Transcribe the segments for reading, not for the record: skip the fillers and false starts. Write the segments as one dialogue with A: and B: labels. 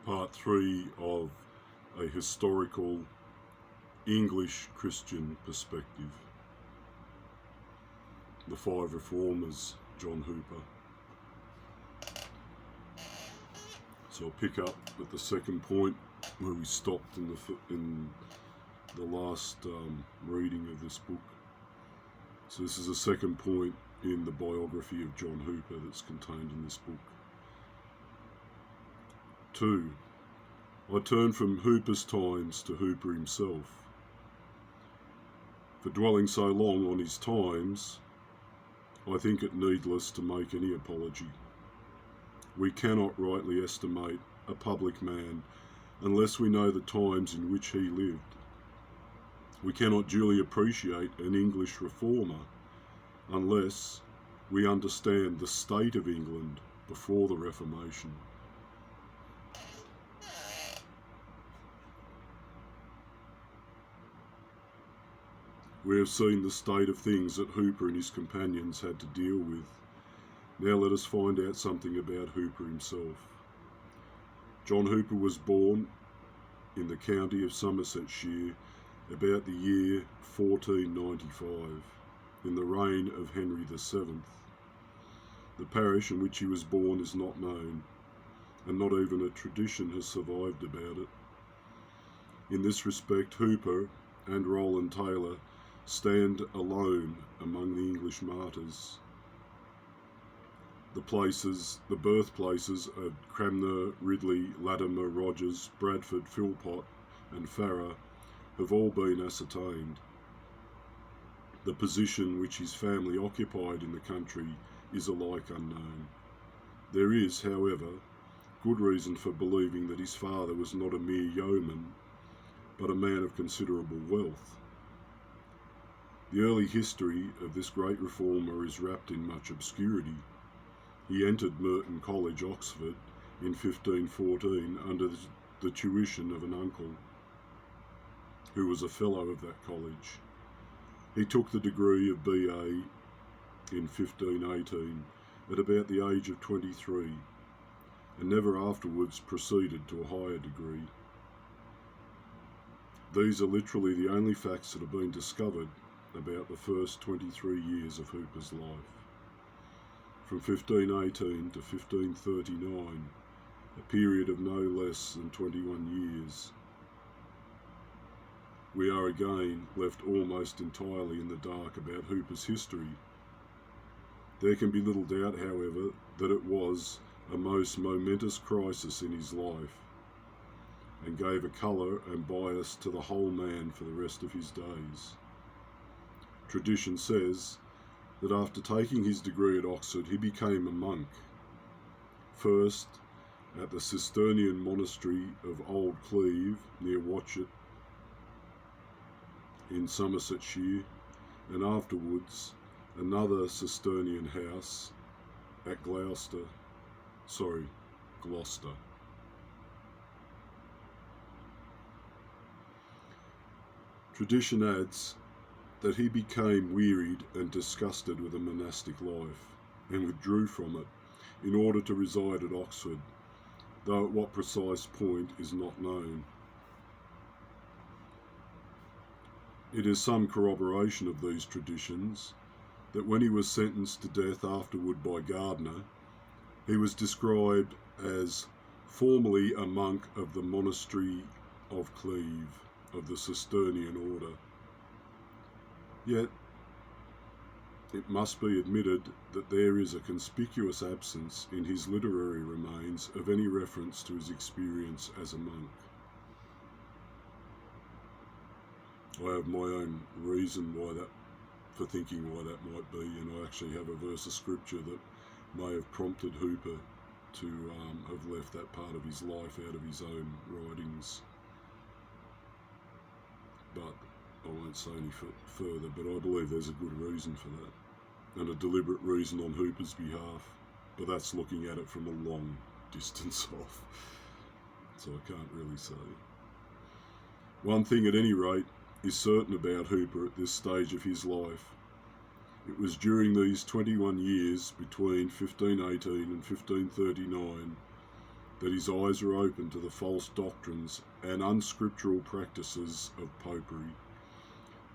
A: part 3 of a historical English Christian perspective. The Five Reformers, John Hooper. So I'll pick up at the second point where we stopped in the last reading of this book. So this is the second point in the biography of John Hooper that's contained in this book. 2. I turn from Hooper's times to Hooper himself. For dwelling so long on his times, I think it needless to make any apology. We cannot rightly estimate a public man unless we know the times in which he lived. We cannot duly appreciate an English reformer unless we understand the state of England before the Reformation. We have seen the state of things that Hooper and his companions had to deal with. Now let us find out something about Hooper himself. John Hooper was born in the county of Somersetshire about the year 1495, in the reign of Henry VII. The parish in which he was born is not known, and not even a tradition has survived about it. In this respect, Hooper and Rowland Taylor stand alone among the English martyrs. The birthplaces of Cranmer, Ridley, Latimer, Rogers, Bradford, Philpot and Farrar have all been ascertained. The position which his family occupied in the country is alike unknown. There is, however, good reason for believing that his father was not a mere yeoman, but a man of considerable wealth. The early history of this great reformer is wrapped in much obscurity. He entered Merton College, Oxford, in 1514 under the tuition of an uncle, who was a fellow of that college. He took the degree of B.A. in 1518 at about the age of 23, and never afterwards proceeded to a higher degree. These are literally the only facts that have been discovered about the first 23 years of Hooper's life. From 1518 to 1539, a period of no less than 21 years. We are again left almost entirely in the dark about Hooper's history. There can be little doubt, however, that it was a most momentous crisis in his life, and gave a colour and bias to the whole man for the rest of his days. Tradition says that after taking his degree at Oxford, he became a monk, first at the Cistercian monastery of Old Cleve near Watchet in Somersetshire, and afterwards another Cistercian house at Gloucester. Tradition adds that he became wearied and disgusted with a monastic life and withdrew from it in order to reside at Oxford, though at what precise point is not known. It is some corroboration of these traditions that when he was sentenced to death afterward by Gardiner, he was described as formerly a monk of the monastery of Cleve of the Cistercian order. Yet, it must be admitted that there is a conspicuous absence in his literary remains of any reference to his experience as a monk. I have my own reason for thinking why that might be, and I actually have a verse of scripture that may have prompted Hooper to have left that part of his life out of his own writings. But I won't say any further, but I believe there's a good reason for that, and a deliberate reason on Hooper's behalf, but that's looking at it from a long distance off, so I can't really say. One thing at any rate is certain about Hooper at this stage of his life. It was during these 21 years between 1518 and 1539 that his eyes are open to the false doctrines and unscriptural practices of popery,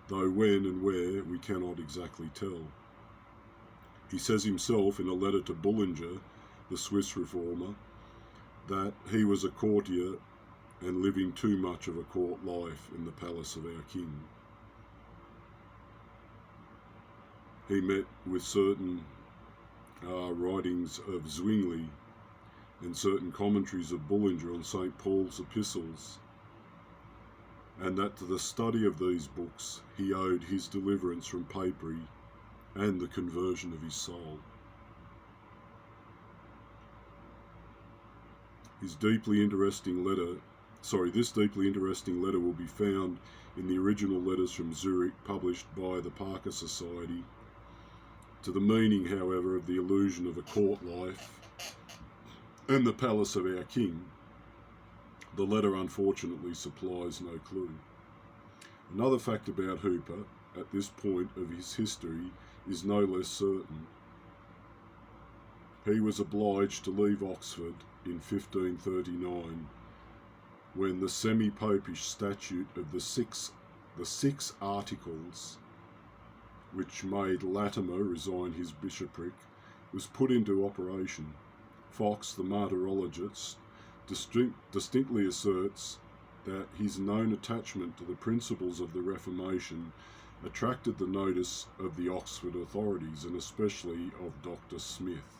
A: though when and where we cannot exactly tell. He says himself in a letter to Bullinger, the Swiss reformer, that he was a courtier and living too much of a court life in the palace of our king. He met with certain writings of Zwingli and certain commentaries of Bullinger on St. Paul's epistles, and that to the study of these books he owed his deliverance from papery and the conversion of his soul. This deeply interesting letter will be found in the original letters from Zurich published by the Parker Society. To the meaning, however, of the illusion of a court life and the palace of our king, the letter unfortunately supplies no clue. Another fact about Hooper at this point of his history is no less certain. He was obliged to leave Oxford in 1539 when the semi-popish statute of the six Articles, which made Latimer resign his bishopric, was put into operation. Fox, the martyrologist, distinctly asserts that his known attachment to the principles of the Reformation attracted the notice of the Oxford authorities, and especially of Dr. Smith,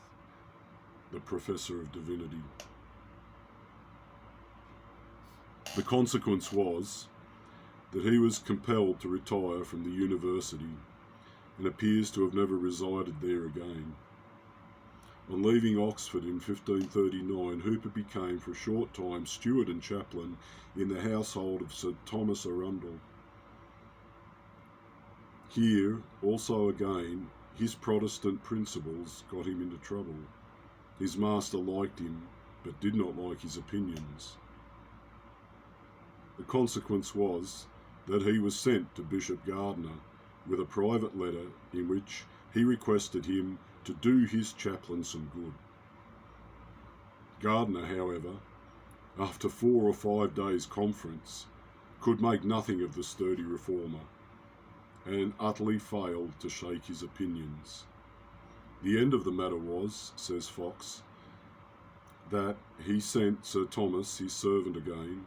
A: the Professor of Divinity. The consequence was that he was compelled to retire from the university and appears to have never resided there again. On leaving Oxford in 1539, Hooper became for a short time steward and chaplain in the household of Sir Thomas Arundel. Here, also again, his Protestant principles got him into trouble. His master liked him, but did not like his opinions. The consequence was that he was sent to Bishop Gardiner with a private letter in which he requested him to do his chaplain some good. Gardiner, however, after 4 or 5 days' conference, could make nothing of the sturdy reformer, and utterly failed to shake his opinions. The end of the matter was, says Fox, that he sent Sir Thomas, his servant again,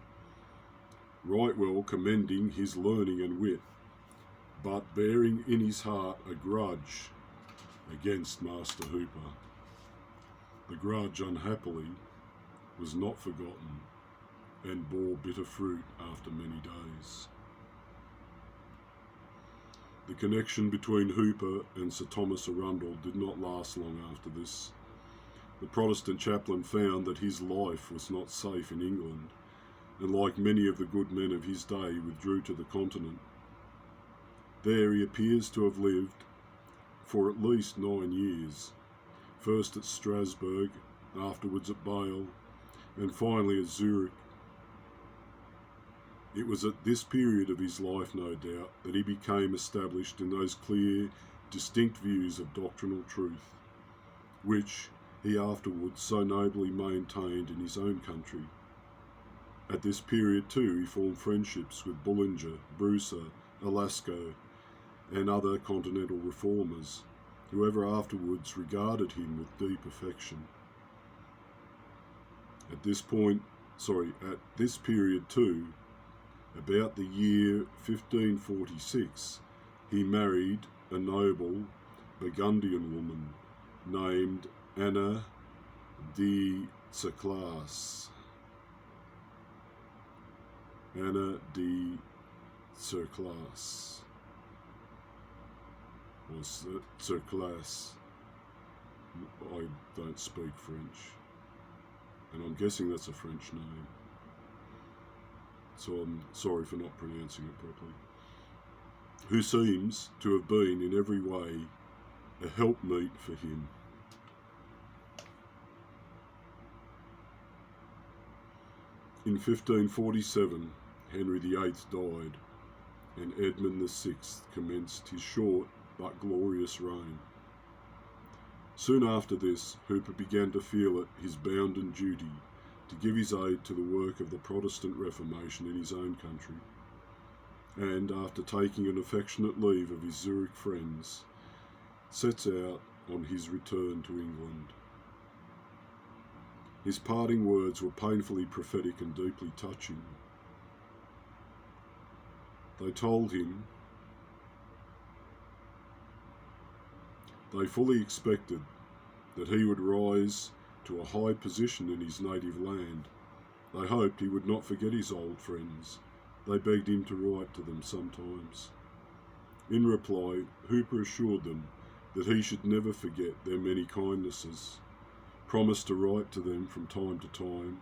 A: right well commending his learning and wit, but bearing in his heart a grudge against Master Hooper. The grudge, unhappily, was not forgotten and bore bitter fruit after many days. The connection between Hooper and Sir Thomas Arundel did not last long after this. The Protestant chaplain found that his life was not safe in England, and like many of the good men of his day, withdrew to the continent. There he appears to have lived for at least 9 years, first at Strasbourg, afterwards at Bale, and finally at Zurich. It was at this period of his life, no doubt, that he became established in those clear, distinct views of doctrinal truth, which he afterwards so nobly maintained in his own country. At this period, too, he formed friendships with Bullinger, Brucer, Alasco, and other continental reformers, who ever afterwards regarded him with deep affection. At this period, too, about the year 1546, he married a noble Burgundian woman named Anna de Cerclas. Anna de Cerclas, or Cerclas. I don't speak French, and I'm guessing that's a French name, so I'm sorry for not pronouncing it properly, who seems to have been in every way a helpmeet for him. In 1547, Henry VIII died, and Edmund VI commenced his short but glorious reign. Soon after this, Hooper began to feel it his bounden duty to give his aid to the work of the Protestant Reformation in his own country, and after taking an affectionate leave of his Zurich friends, sets out on his return to England. His parting words were painfully prophetic and deeply touching. They told him they fully expected that he would rise to a high position in his native land. They hoped he would not forget his old friends. They begged him to write to them sometimes. In reply, Hooper assured them that he should never forget their many kindnesses, promised to write to them from time to time,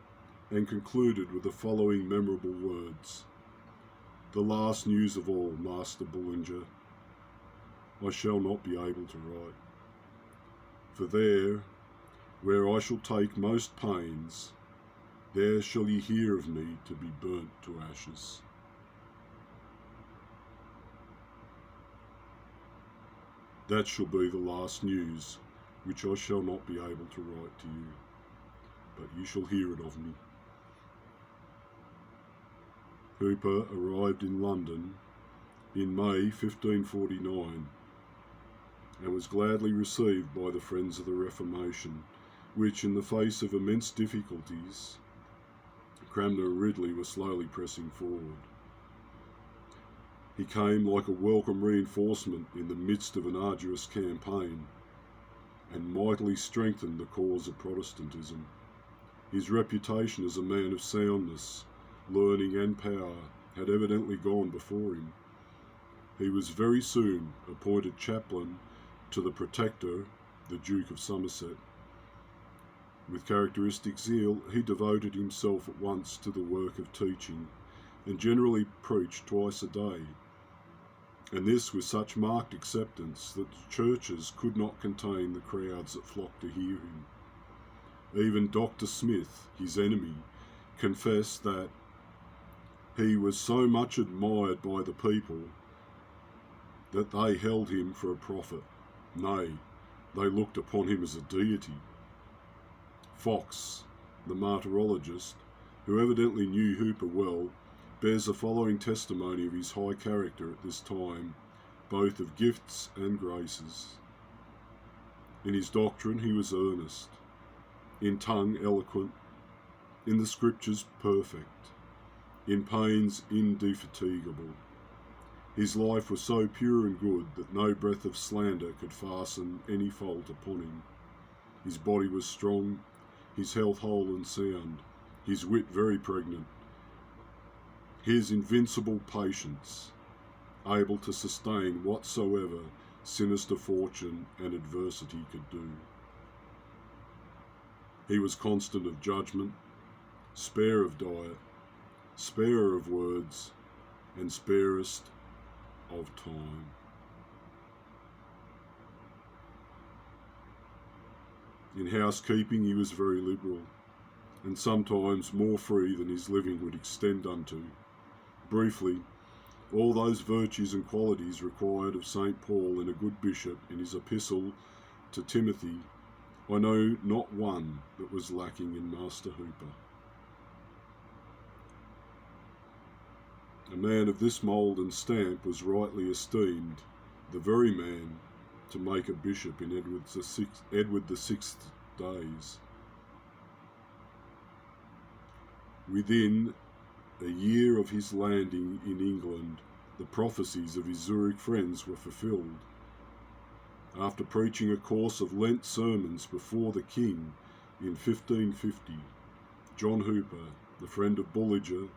A: and concluded with the following memorable words: "The last news of all, Master Bullinger, I shall not be able to write. For there, where I shall take most pains, there shall ye hear of me to be burnt to ashes." That shall be the last news which I shall not be able to write to you, but you shall hear it of me. Hooper arrived in London in May 1549 and was gladly received by the friends of the Reformation, which, in the face of immense difficulties, Cranmer and Ridley were slowly pressing forward. He came like a welcome reinforcement in the midst of an arduous campaign, and mightily strengthened the cause of Protestantism. His reputation as a man of soundness, learning and power had evidently gone before him. He was very soon appointed chaplain to the Protector, the Duke of Somerset. With characteristic zeal, he devoted himself at once to the work of teaching, and generally preached twice a day, and this with such marked acceptance that the churches could not contain the crowds that flocked to hear him. Even Dr. Smith, his enemy, confessed that he was so much admired by the people that they held him for a prophet. Nay, they looked upon him as a deity. Fox, the martyrologist, who evidently knew Hooper well, bears the following testimony of his high character at this time, both of gifts and graces. In his doctrine he was earnest, in tongue eloquent, in the scriptures perfect, in pains indefatigable. His life was so pure and good that no breath of slander could fasten any fault upon him. His body was strong, his health whole and sound, his wit very pregnant, his invincible patience able to sustain whatsoever sinister fortune and adversity could do. He was constant of judgment, spare of diet, sparer of words, and sparest of time. In housekeeping he was very liberal, and sometimes more free than his living would extend unto. Briefly, all those virtues and qualities required of St. Paul in a good bishop in his epistle to Timothy, I know not one that was lacking in Master Hooper. A man of this mould and stamp was rightly esteemed the very man to make a bishop in Edward the Sixth's days. Within a year of his landing in England, the prophecies of his Zurich friends were fulfilled. After preaching a course of Lent sermons before the king in 1550, John Hooper, the friend of Bullinger,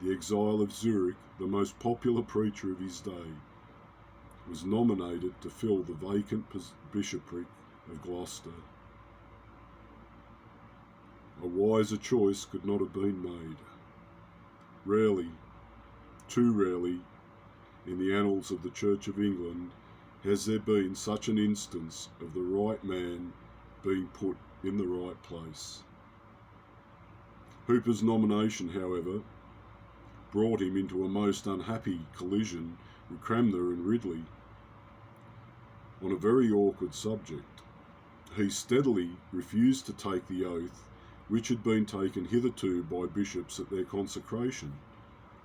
A: the exile of Zurich, the most popular preacher of his day, was nominated to fill the vacant bishopric of Gloucester. A wiser choice could not have been made. Rarely, too rarely, in the annals of the Church of England has there been such an instance of the right man being put in the right place. Hooper's nomination, however, brought him into a most unhappy collision with Cranmer and Ridley on a very awkward subject. He steadily refused to take the oath which had been taken hitherto by bishops at their consecration,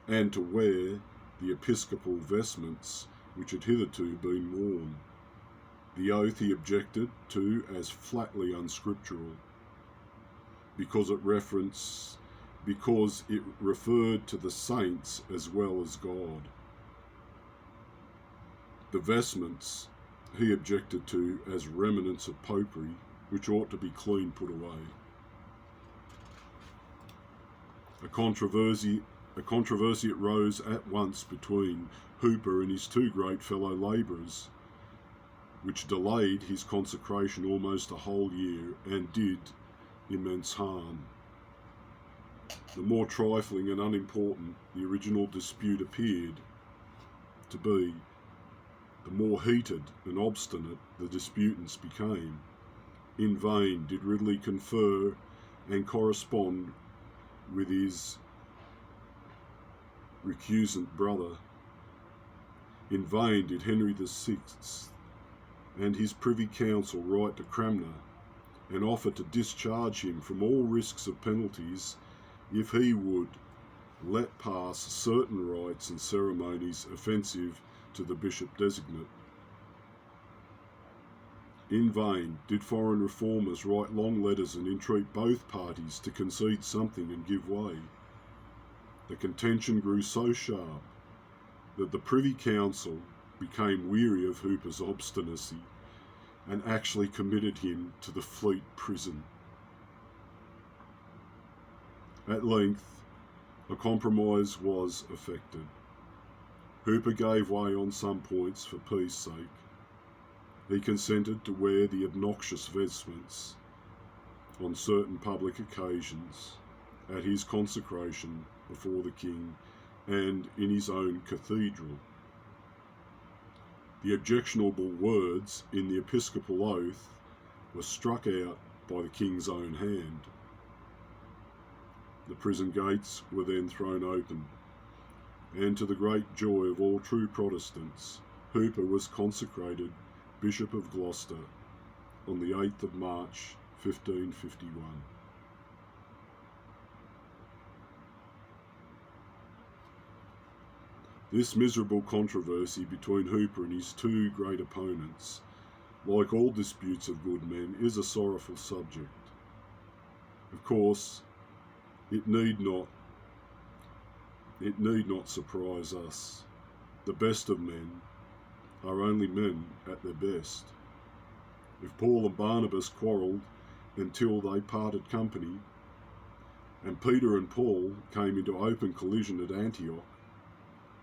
A: and to wear the episcopal vestments which had hitherto been worn. The oath he objected to as flatly unscriptural, because it referred to the saints as well as God. The vestments he objected to as remnants of popery, which ought to be clean put away. A controversy arose at once between Hooper and his two great fellow labourers, which delayed his consecration almost a whole year and did immense harm. The more trifling and unimportant the original dispute appeared to be, the more heated and obstinate the disputants became. In vain did Ridley confer and correspond with his recusant brother. In vain did Henry VI and his Privy Council write to Cranmer and offer to discharge him from all risks of penalties if he would let pass certain rites and ceremonies offensive to the bishop designate. In vain did foreign reformers write long letters and entreat both parties to concede something and give way. The contention grew so sharp that the Privy Council became weary of Hooper's obstinacy and actually committed him to the Fleet prison. At length, a compromise was effected. Hooper gave way on some points for peace sake. He consented to wear the obnoxious vestments on certain public occasions, at his consecration before the king and in his own cathedral. The objectionable words in the episcopal oath were struck out by the king's own hand. The prison gates were then thrown open, and to the great joy of all true Protestants, Hooper was consecrated Bishop of Gloucester on the 8th of March, 1551. This miserable controversy between Hooper and his two great opponents, like all disputes of good men, is a sorrowful subject. Of course, it need not surprise us. The best of men are only men at their best. If Paul and Barnabas quarrelled until they parted company, and Peter and Paul came into open collision at Antioch,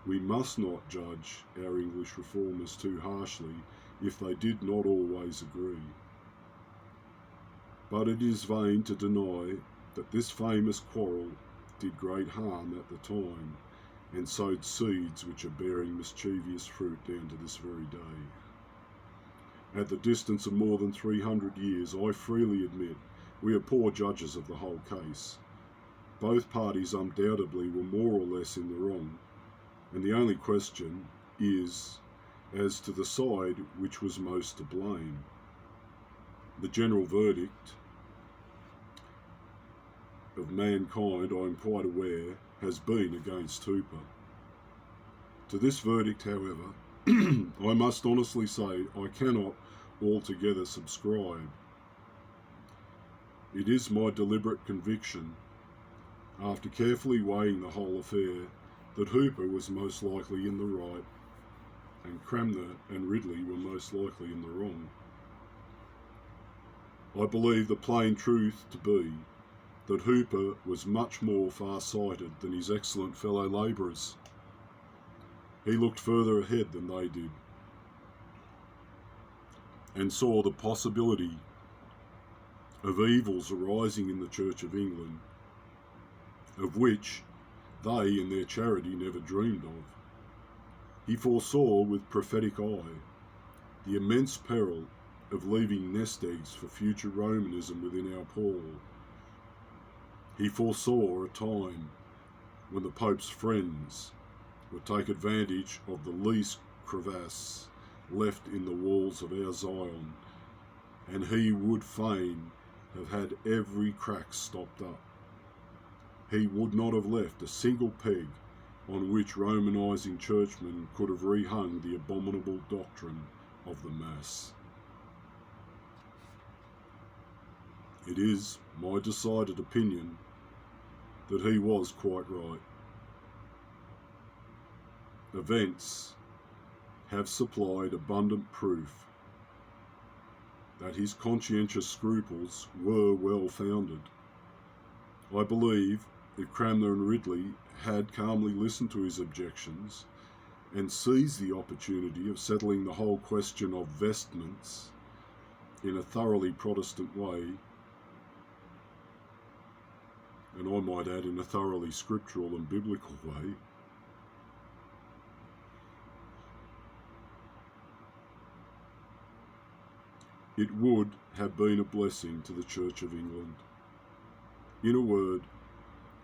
A: we must not judge our English reformers too harshly if they did not always agree. But it is vain to deny that this famous quarrel did great harm at the time, and sowed seeds which are bearing mischievous fruit down to this very day. At the distance of more than 300 years, I freely admit we are poor judges of the whole case. Both parties undoubtedly were more or less in the wrong, and the only question is as to the side which was most to blame. The general verdict of mankind, I am quite aware, has been against Hooper. To this verdict, however, I must honestly say I cannot altogether subscribe. It is my deliberate conviction, after carefully weighing the whole affair, that Hooper was most likely in the right, and Cranmer and Ridley were most likely in the wrong. I believe the plain truth to be that Hooper was much more far-sighted than his excellent fellow labourers. He looked further ahead than they did, and saw the possibility of evils arising in the Church of England, of which they in their charity never dreamed of. He foresaw with prophetic eye the immense peril of leaving nest eggs for future Romanism within our pall. He foresaw a time when the Pope's friends would take advantage of the least crevasse left in the walls of our Zion, and he would fain have had every crack stopped up. He would not have left a single peg on which Romanising churchmen could have rehung the abominable doctrine of the Mass. It is my decided opinion that he was quite right. Events have supplied abundant proof that his conscientious scruples were well founded. I believe if Cranmer and Ridley had calmly listened to his objections and seized the opportunity of settling the whole question of vestments in a thoroughly Protestant way, and I might add in a thoroughly scriptural and biblical way, it would have been a blessing to the Church of England. In a word,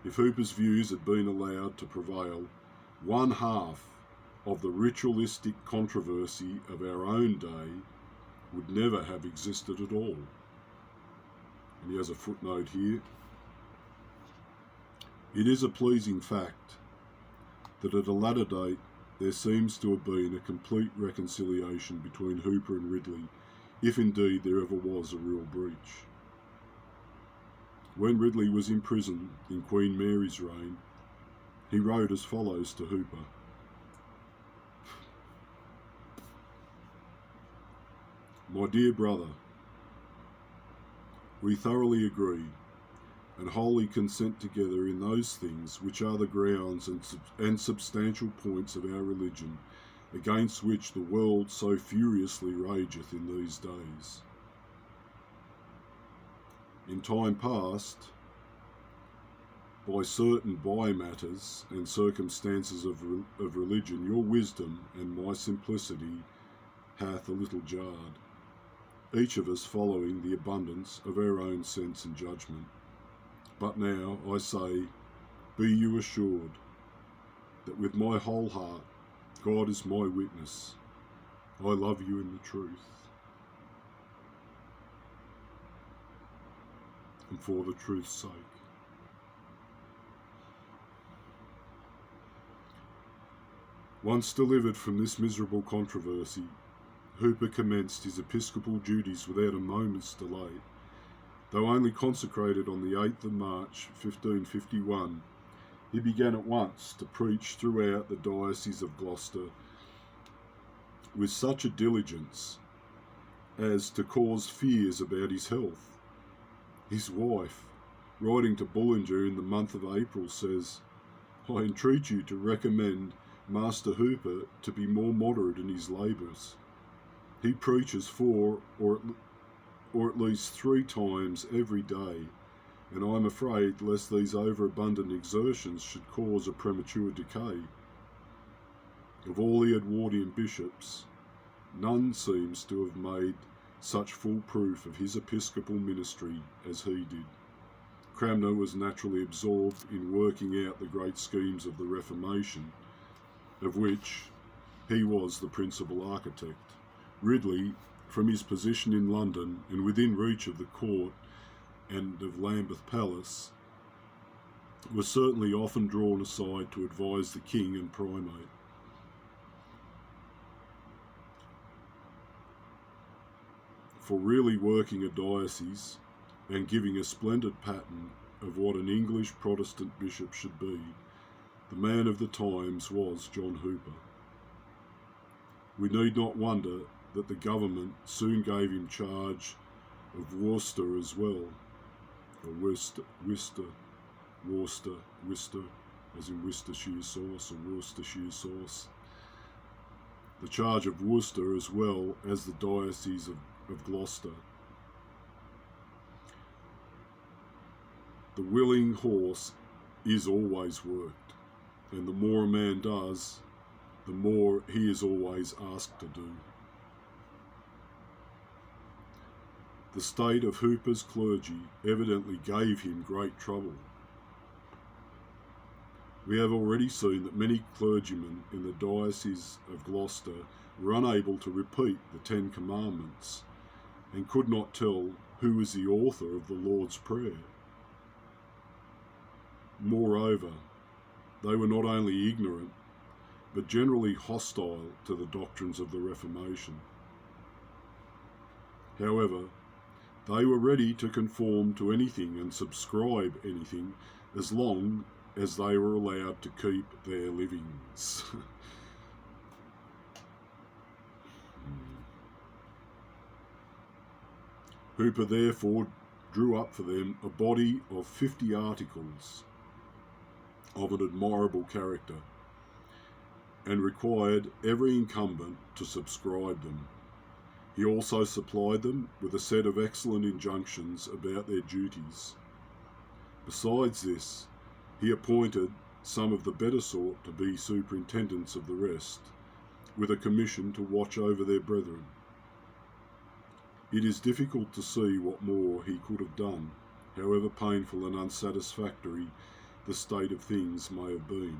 A: if Hooper's views had been allowed to prevail, one half of the ritualistic controversy of our own day would never have existed at all. And he has a footnote here. It is a pleasing fact that at a latter date there seems to have been a complete reconciliation between Hooper and Ridley, if indeed there ever was a real breach. When Ridley was in prison in Queen Mary's reign, he wrote as follows to Hooper. My dear brother, we thoroughly agree and wholly consent together in those things which are the grounds and substantial points of our religion, against which the world so furiously rageth in these days. In time past, by certain by-matters and circumstances of religion, your wisdom and my simplicity hath a little jarred, each of us following the abundance of our own sense and judgment. But now, I say, be you assured that with my whole heart, God is my witness, I love you in the truth, and for the truth's sake. Once delivered from this miserable controversy, Hooper commenced his episcopal duties without a moment's delay. Though only consecrated on the 8th of March 1551, he began at once to preach throughout the Diocese of Gloucester with such a diligence as to cause fears about his health. His wife, writing to Bullinger in the month of April, says, I entreat you to recommend Master Hooper to be more moderate in his labours. He preaches 4 or at least 3 times every day, and I am afraid lest these overabundant exertions should cause a premature decay. Of all the Edwardian bishops, none seems to have made such full proof of his episcopal ministry as he did. Cranmer was naturally absorbed in working out the great schemes of the Reformation, of which he was the principal architect. Ridley, from his position in London and within reach of the court and of Lambeth Palace, was certainly often drawn aside to advise the king and primate. For really working a diocese and giving a splendid pattern of what an English Protestant bishop should be, the man of the times was John Hooper. We need not wonder that the government soon gave him charge of Worcester as well, or Worcester, as in Worcestershire sauce or Worcestershire sauce. The charge of Worcester as well as the Diocese of Gloucester. The willing horse is always worked, and the more a man does, the more he is always asked to do. The state of Hooper's clergy evidently gave him great trouble. We have already seen that many clergymen in the Diocese of Gloucester were unable to repeat the 10 Commandments and could not tell who was the author of the Lord's Prayer. Moreover, they were not only ignorant, but generally hostile to the doctrines of the Reformation. However, they were ready to conform to anything and subscribe anything as long as they were allowed to keep their livings. Hooper therefore drew up for them a body of 50 articles of an admirable character, and required every incumbent to subscribe them. He also supplied them with a set of excellent injunctions about their duties. Besides this, he appointed some of the better sort to be superintendents of the rest, with a commission to watch over their brethren. It is difficult to see what more he could have done, however painful and unsatisfactory the state of things may have been.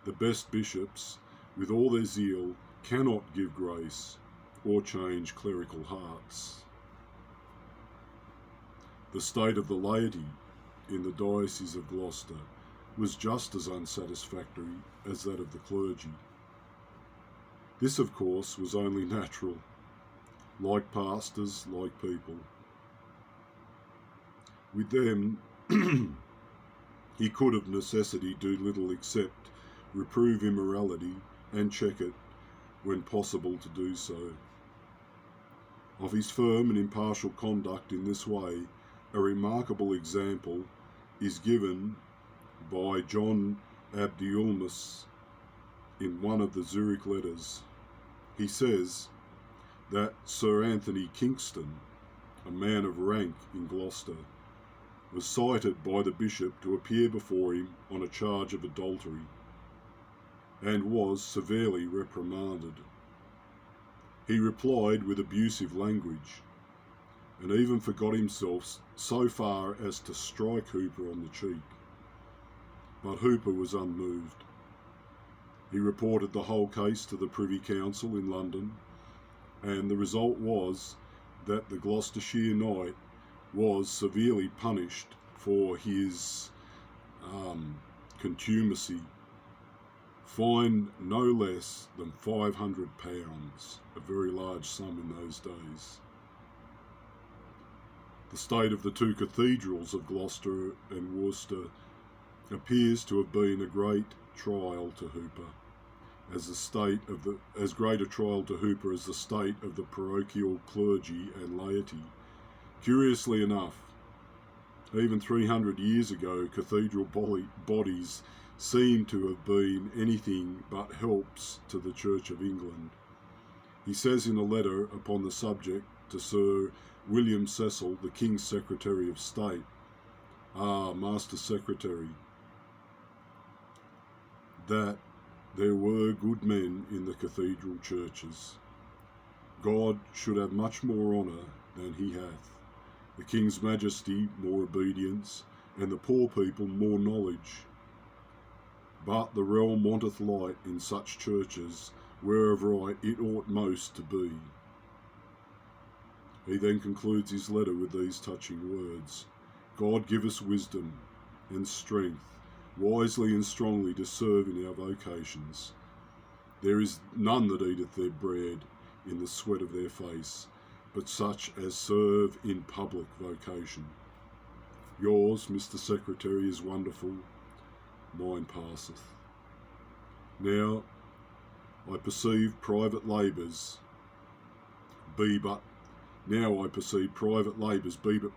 A: The best bishops, with all their zeal, cannot give grace or change clerical hearts. The state of the laity in the Diocese of Gloucester was just as unsatisfactory as that of the clergy. This, of course, was only natural. Like pastors, like people. With them, he could of necessity do little except reprove immorality and check it when possible to do so. Of his firm and impartial conduct in this way, a remarkable example is given by John Abdiulmus in one of the Zurich letters. He says that Sir Anthony Kingston, a man of rank in Gloucester, was cited by the bishop to appear before him on a charge of adultery, and was severely reprimanded. He replied with abusive language, and even forgot himself so far as to strike Hooper on the cheek. But Hooper was unmoved. He reported the whole case to the Privy Council in London, and the result was that the Gloucestershire Knight was severely punished for his contumacy, fined no less than £500, a very large sum in those days. The state of the two cathedrals of Gloucester and Worcester appears to have been a great trial to Hooper, as great a trial to Hooper as the state of the parochial clergy and laity. Curiously enough, even 300 years ago, cathedral bodies seem to have been anything but helps to the Church of England. He says in a letter upon the subject to Sir William Cecil, the King's Secretary of State, Master Secretary, that there were good men in the cathedral churches. God should have much more honour than he hath, the King's Majesty more obedience, and the poor people more knowledge. But the realm wanteth light in such churches, whereof right it ought most to be. He then concludes his letter with these touching words: God give us wisdom and strength, wisely and strongly to serve in our vocations. There is none that eateth their bread in the sweat of their face, but such as serve in public vocation. Yours, Mr. Secretary, is wonderful, mine passeth. Now I perceive private labours be but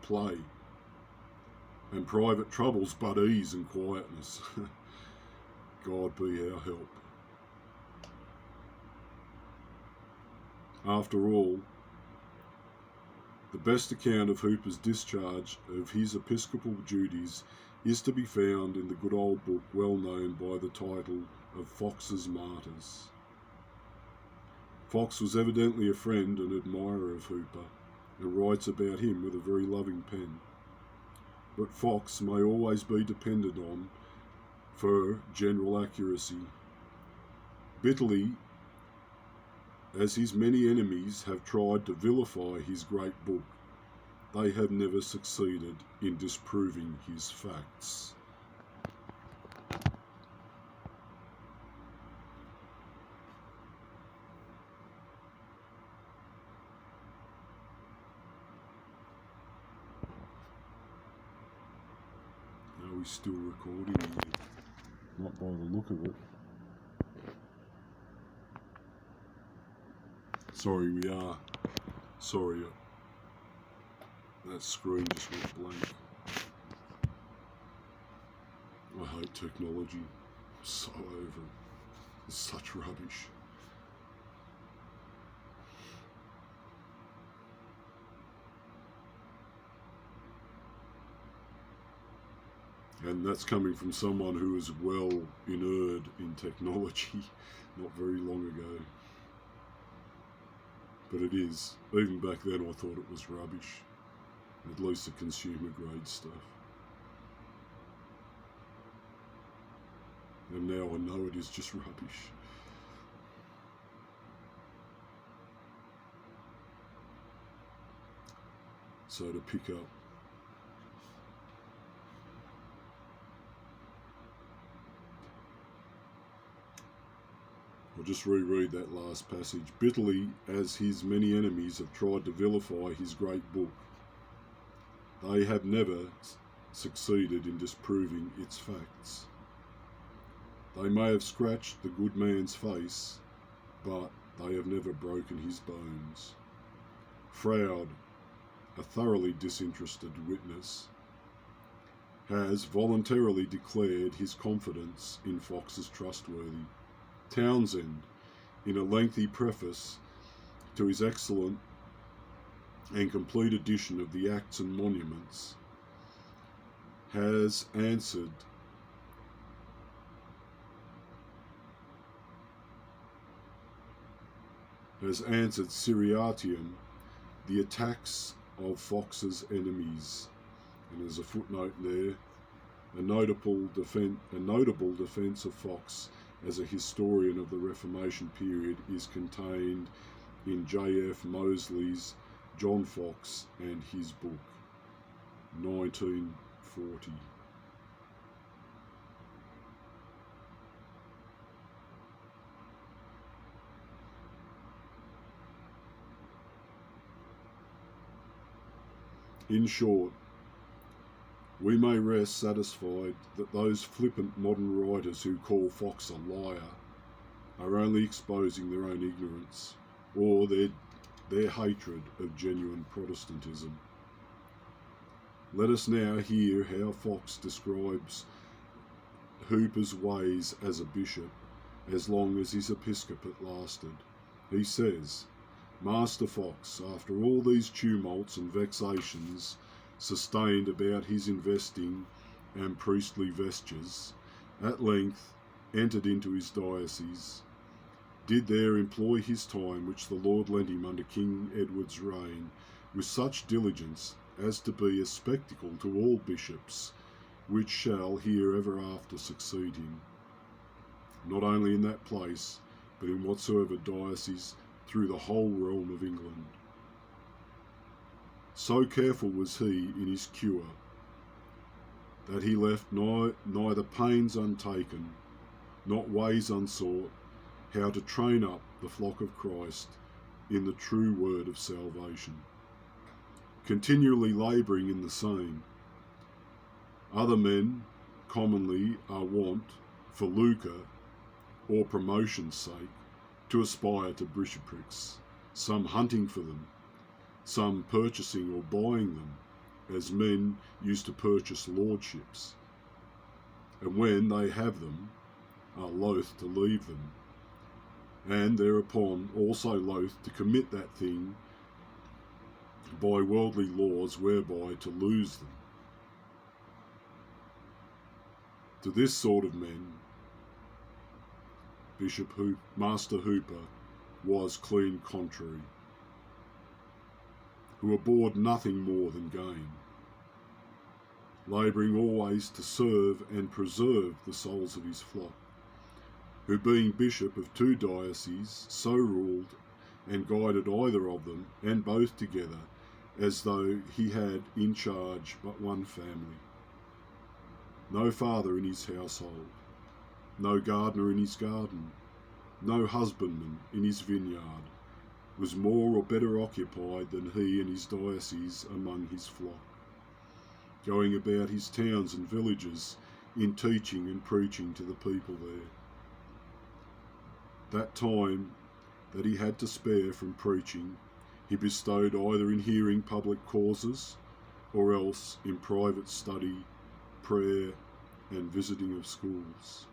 A: play, and private troubles but ease and quietness. God be our help. After all, the best account of Hooper's discharge of his episcopal duties is to be found in the good old book well known by the title of Fox's Martyrs. Fox was evidently a friend and admirer of Hooper, and writes about him with a very loving pen. But Fox may always be depended on for general accuracy. Bitterly as his many enemies have tried to vilify his great book, they have never succeeded in disproving his facts. Are we still recording here? Not by the look of it. Sorry, we are. Sorry, that screen just went blank. I hate technology. I'm so over it. It's such rubbish. And that's coming from someone who was well inured in technology not very long ago. But it is. Even back then I thought it was rubbish. At least the consumer grade stuff. And now I know it is just rubbish. So to pick up, I'll just reread that last passage. Bitterly as his many enemies have tried to vilify his great book, they have never succeeded in disproving its facts. They may have scratched the good man's face, but they have never broken his bones. Froude, a thoroughly disinterested witness, has voluntarily declared his confidence in Fox as trustworthy. Townsend, in a lengthy preface to his excellent and complete edition of the Acts and Monuments, has answered seriatium the attacks of Fox's enemies. And there's a footnote there. A notable defence of Fox as a historian of the Reformation period is contained in J.F. Mosley's John Fox and his book, 1940. In short, we may rest satisfied that those flippant modern writers who call Fox a liar are only exposing their own ignorance or their hatred of genuine Protestantism. Let us now hear how Fox describes Hooper's ways as a bishop as long as his episcopate lasted. He says, Master Fox, after all these tumults and vexations sustained about his investing and priestly vestures, at length entered into his diocese, did there employ his time which the Lord lent him under King Edward's reign with such diligence as to be a spectacle to all bishops, which shall here ever after succeed him, not only in that place, but in whatsoever diocese through the whole realm of England. So careful was he in his cure, that he left neither pains untaken, not ways unsought, how to train up the flock of Christ in the true word of salvation, continually labouring in the same. Other men commonly are wont, for lucre or promotion's sake, to aspire to bishoprics, some hunting for them, some purchasing or buying them, as men used to purchase lordships, and when they have them, are loath to leave them, and thereupon also loath to commit that thing by worldly laws whereby to lose them. To this sort of men, Master Hooper was clean contrary, who abhorred nothing more than gain, labouring always to serve and preserve the souls of his flock, who being bishop of two dioceses, so ruled and guided either of them, and both together, as though he had in charge but one family. No father in his household, no gardener in his garden, no husbandman in his vineyard was more or better occupied than he and his diocese among his flock, going about his towns and villages in teaching and preaching to the people there. That time that he had to spare from preaching, he bestowed either in hearing public causes or else in private study, prayer, and visiting of schools.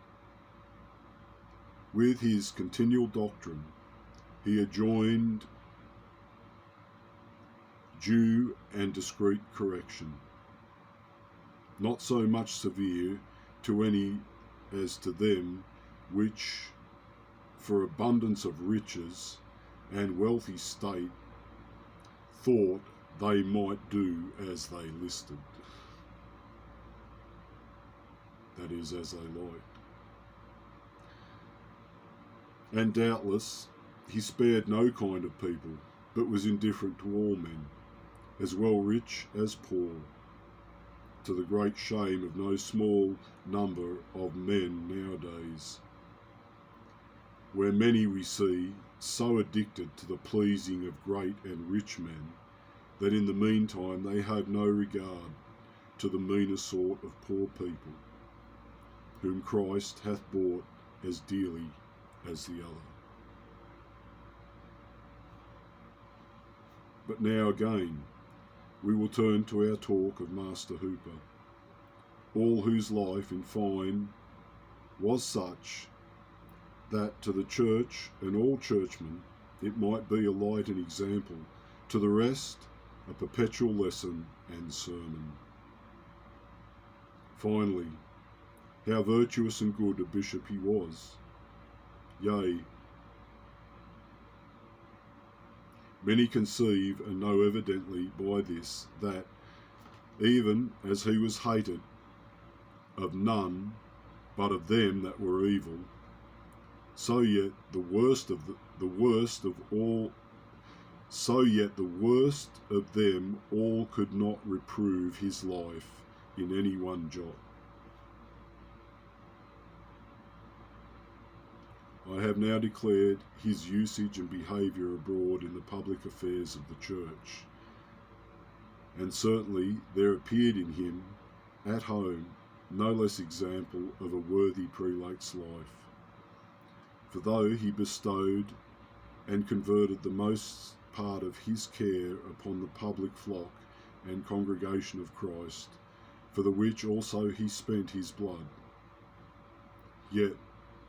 A: With his continual doctrine, he adjoined due and discreet correction, not so much severe to any as to them which, for abundance of riches and wealthy state, thought they might do as they listed. That is, as they liked. And doubtless he spared no kind of people, but was indifferent to all men, as well rich as poor, to the great shame of no small number of men nowadays, where many we see so addicted to the pleasing of great and rich men, that in the meantime they have no regard to the meaner sort of poor people, whom Christ hath bought as dearly as the other. But now again, we will turn to our talk of Master Hooper, all whose life, in fine, was such that to the Church and all churchmen it might be a light and example, to the rest a perpetual lesson and sermon. Finally, how virtuous and good a bishop he was. Yea, many conceive and know evidently by this that, even as he was hated of none but of them that were evil, so yet the worst of them all could not reprove his life in any one jot. I have now declared his usage and behaviour abroad in the public affairs of the Church, and certainly there appeared in him, at home, no less example of a worthy prelate's life. For though he bestowed and converted the most part of his care upon the public flock and congregation of Christ, for the which also he spent his blood, yet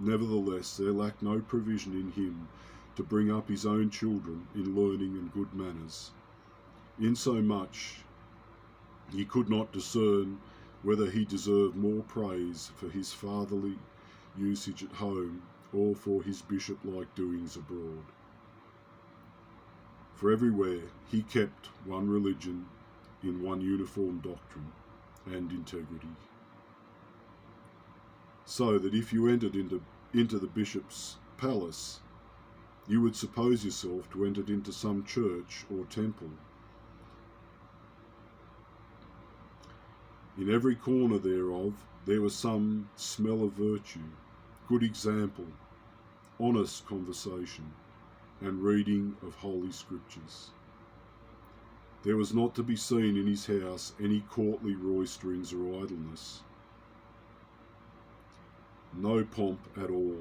A: nevertheless there lacked no provision in him to bring up his own children in learning and good manners, insomuch he could not discern whether he deserved more praise for his fatherly usage at home or for his bishop-like doings abroad. For everywhere he kept one religion in one uniform doctrine and integrity. So that if you entered into the bishop's palace, you would suppose yourself to enter into some church or temple. In every corner thereof there was some smell of virtue, good example, honest conversation, and reading of Holy Scriptures. There was not to be seen in his house any courtly roisterings or idleness. No pomp at all,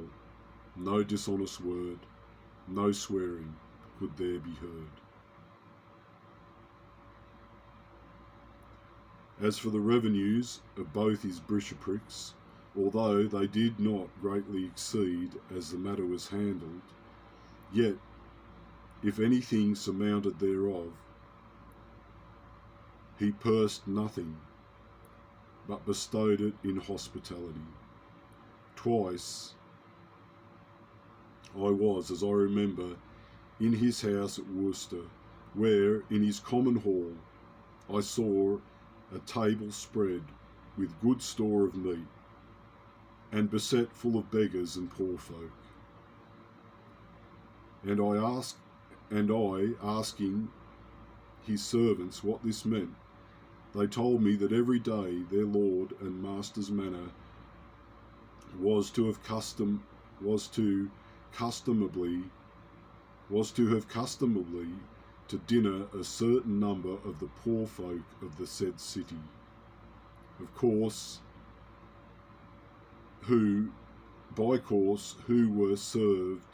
A: no dishonest word, no swearing could there be heard. As for the revenues of both his bishoprics, although they did not greatly exceed as the matter was handled, yet, if anything surmounted thereof, he pursed nothing, but bestowed it in hospitality. Twice I was, as I remember, in his house at Worcester, where, in his common hall, I saw a table spread with good store of meat, and beset full of beggars and poor folk. And I asking his servants what this meant. They told me that every day their lord and master's manner was to have customably to dinner a certain number of the poor folk of the said city, of course, who were served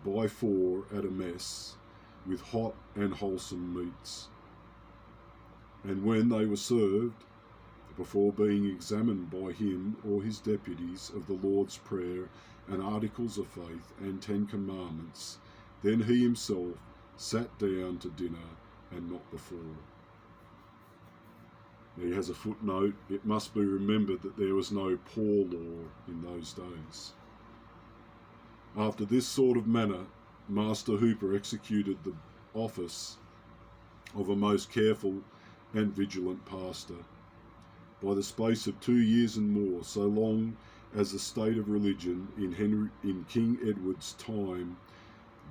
A: by four at a mess with hot and wholesome meats. And when they were served, before being examined by him or his deputies of the Lord's Prayer and Articles of Faith and 10 Commandments, then he himself sat down to dinner and not before. He has a footnote. It must be remembered that there was no poor law in those days. After this sort of manner, Master Hooper executed the office of a most careful and vigilant pastor. By the space of 2 years and more, so long as the state of religion in King Edward's time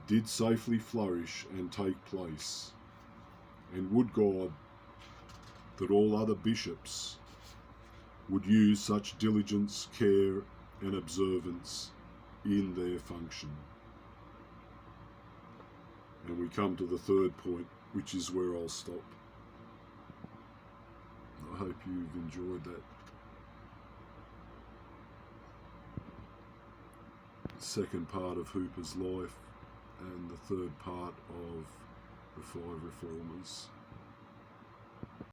A: did safely flourish and take place, and would God that all other bishops would use such diligence, care, and observance in their function. And we come to the third point, which is where I'll stop. I hope you've enjoyed that second part of Hooper's life and the third part of the 5 Reformers.